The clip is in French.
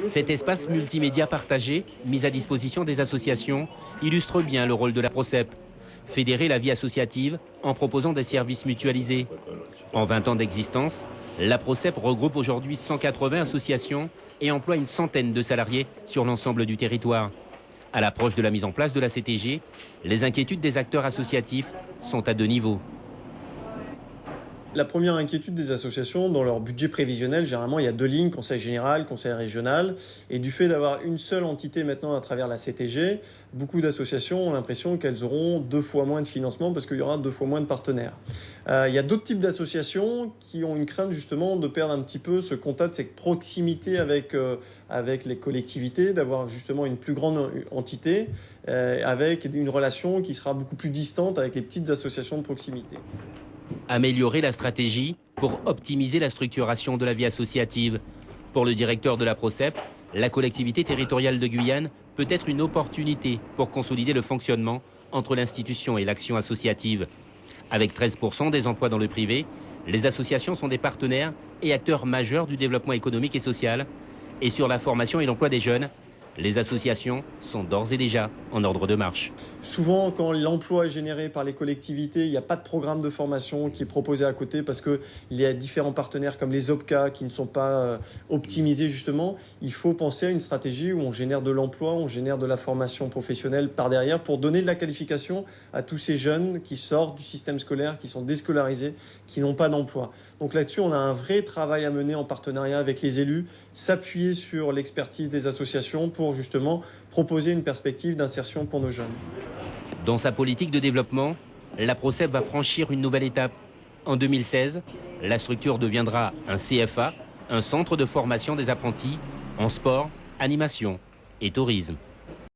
Cet espace multimédia partagé, mis à disposition des associations, illustre bien le rôle de la Procep. Fédérer la vie associative en proposant des services mutualisés. En 20 ans d'existence, la Procep regroupe aujourd'hui 180 associations et emploie une centaine de salariés sur l'ensemble du territoire. À l'approche de la mise en place de la CTG, les inquiétudes des acteurs associatifs sont à deux niveaux. La première inquiétude des associations, dans leur budget prévisionnel, généralement, il y a deux lignes, conseil général, conseil régional. Et du fait d'avoir une seule entité maintenant à travers la CTG, beaucoup d'associations ont l'impression qu'elles auront 2 fois moins de financement parce qu'il y aura 2 fois moins de partenaires. Il y a d'autres types d'associations qui ont une crainte justement de perdre un petit peu ce contact, cette proximité avec les collectivités, d'avoir justement une plus grande entité avec une relation qui sera beaucoup plus distante avec les petites associations de proximité. Améliorer la stratégie pour optimiser la structuration de la vie associative. Pour le directeur de la Procep, la collectivité territoriale de Guyane peut être une opportunité pour consolider le fonctionnement entre l'institution et l'action associative. Avec 13% des emplois dans le privé, les associations sont des partenaires et acteurs majeurs du développement économique et social. Et sur la formation et l'emploi des jeunes, les associations sont d'ores et déjà en ordre de marche. Souvent, quand l'emploi est généré par les collectivités, il n'y a pas de programme de formation qui est proposé à côté parce qu'il y a différents partenaires comme les OPCA qui ne sont pas optimisés justement. Il faut penser à une stratégie où on génère de l'emploi, on génère de la formation professionnelle par derrière pour donner de la qualification à tous ces jeunes qui sortent du système scolaire, qui sont déscolarisés, qui n'ont pas d'emploi. Donc là-dessus, on a un vrai travail à mener en partenariat avec les élus, s'appuyer sur l'expertise des associations pour justement proposer une perspective d'insertion pour nos jeunes. Dans sa politique de développement, la Procep va franchir une nouvelle étape. En 2016, la structure deviendra un CFA, un centre de formation des apprentis en sport, animation et tourisme.